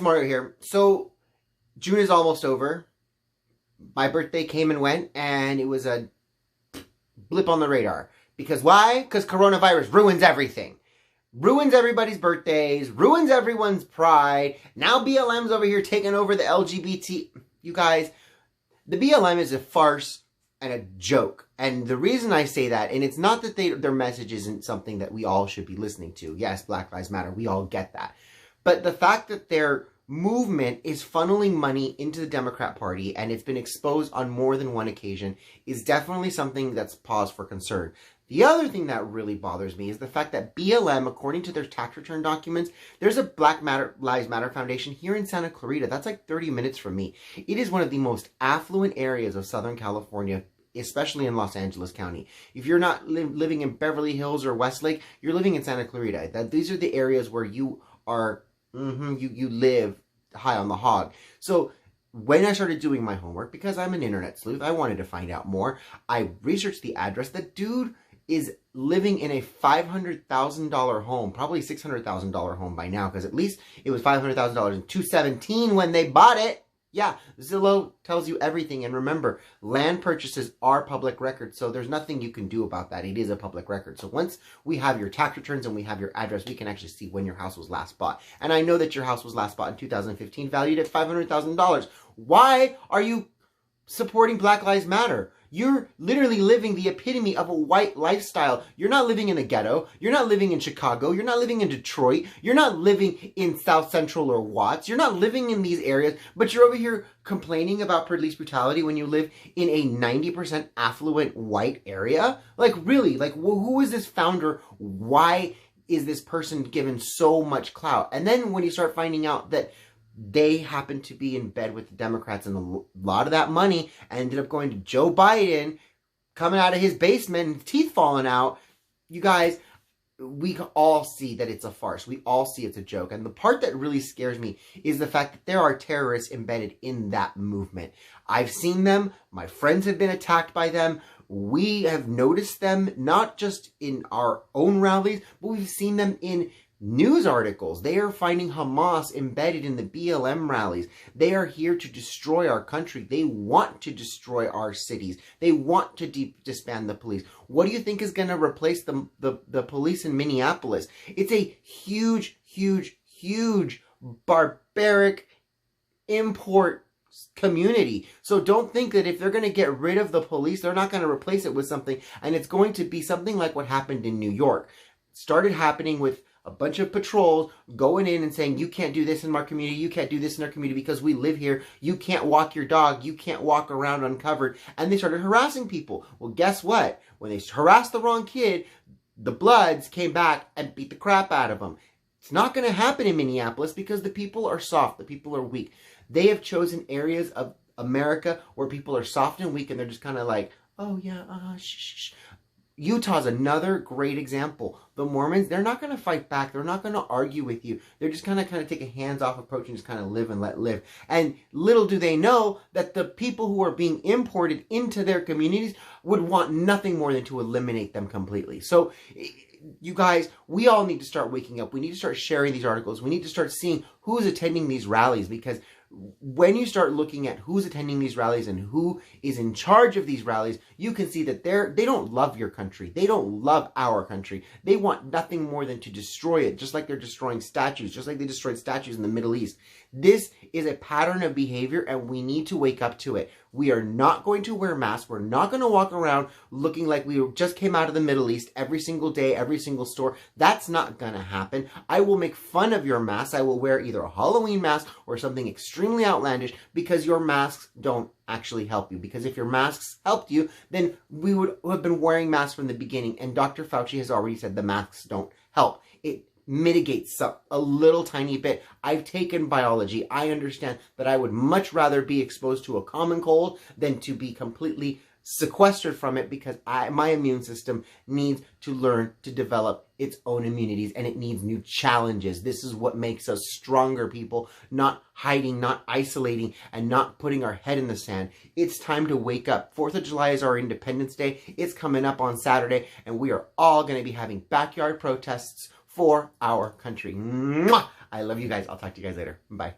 Mario here. So, June is almost over. My birthday came and went, and it was a blip on the radar. Because why? Because coronavirus ruins everything. Ruins everybody's birthdays, ruins everyone's pride. Now BLM's over here taking over the LGBT. You guys, the BLM is a farce and a joke. And the reason I say that, and it's not that their message isn't something that we all should be listening to. Yes, Black Lives Matter. We all get that. But the fact that their movement is funneling money into the Democrat Party, and it's been exposed on more than one occasion, is definitely something that's pause for concern. The other thing that really bothers me is the fact that BLM, according to their tax return documents, there's a Black Lives Matter Foundation here in Santa Clarita. That's like 30 minutes from me. It is one of the most affluent areas of Southern California, especially in Los Angeles County. If you're not living in Beverly Hills or Westlake, you're living in Santa Clarita. These are the areas where you are, you live high on the hog. So when I started doing my homework, because I'm an internet sleuth, I wanted to find out more. I researched the address. The dude is living in a $500,000 home, probably $600,000 home by now, because at least it was $500,000 in 2017 when they bought it. Yeah, Zillow tells you everything. And remember, land purchases are public records, so there's nothing you can do about that. It is a public record. So once we have your tax returns and we have your address, we can actually see when your house was last bought. And I know that your house was last bought in 2015, valued at $500,000. Why are you supporting Black Lives Matter? You're literally living the epitome of a white lifestyle. You're not living in a ghetto. You're not living in Chicago. You're not living in Detroit. You're not living in South Central or Watts. You're not living in these areas, but you're over here complaining about police brutality when you live in a 90% affluent white area? Like, really? Like, who is this founder? Why is this person given so much clout? And then when you start finding out that they happen to be in bed with the Democrats, and a lot of that money ended up going to Joe Biden, coming out of his basement and teeth falling out. You guys, we all see that it's a farce. We all see it's a joke. And the part that really scares me is the fact that there are terrorists embedded in that movement. I've seen them. My friends have been attacked by them. We have noticed them not just in our own rallies, but we've seen them in news articles. They are finding Hamas embedded in the BLM rallies. They are here to destroy our country. They want to destroy our cities. They want to disband the police. What do you think is going to replace the police in Minneapolis? It's a huge, huge, huge barbaric import community. So don't think that if they're going to get rid of the police, they're not going to replace it with something, and it's going to be something like what happened in New York. It started happening with a bunch of patrols going in and saying, you can't do this in our community, you can't do this in our community because we live here, you can't walk your dog, you can't walk around uncovered, and they started harassing people. Well, guess what? When they harassed the wrong kid, the Bloods came back and beat the crap out of them. It's not going to happen in Minneapolis because the people are soft, the people are weak. They have chosen areas of America where people are soft and weak, and they're just kind of like, oh yeah, shh. Utah's another great example. The Mormons, they're not going to fight back. They're not going to argue with you. They're just going to kind of take a hands-off approach and just kind of live and let live. And little do they know that the people who are being imported into their communities would want nothing more than to eliminate them completely. So, you guys, we all need to start waking up. We need to start sharing these articles. We need to start seeing who's attending these rallies, because when you start looking at who's attending these rallies and who is in charge of these rallies, you can see that they don't love your country. They don't love our country. They want nothing more than to destroy it, just like they're destroying statues, just like they destroyed statues in the Middle East. This is a pattern of behavior, and we need to wake up to it. We are not going to wear masks. We're not going to walk around looking like we just came out of the Middle East every single day, every single store. That's not going to happen. I will make fun of your masks. I will wear either a Halloween mask or something extremely outlandish because your masks don't actually help you. Because if your masks helped you, then we would have been wearing masks from the beginning. And Dr. Fauci has already said the masks don't help. It mitigates a little tiny bit. I've taken biology. I understand that I would much rather be exposed to a common cold than to be completely sequestered from it, because my immune system needs to learn to develop its own immunities, and it needs new challenges. This is what makes us stronger people, not hiding, not isolating, and not putting our head in the sand. It's time to wake up. 4th of July is our Independence Day. It's coming up on Saturday, and we are all going to be having backyard protests for our country. Mwah! I love you guys. I'll talk to you guys later. Bye.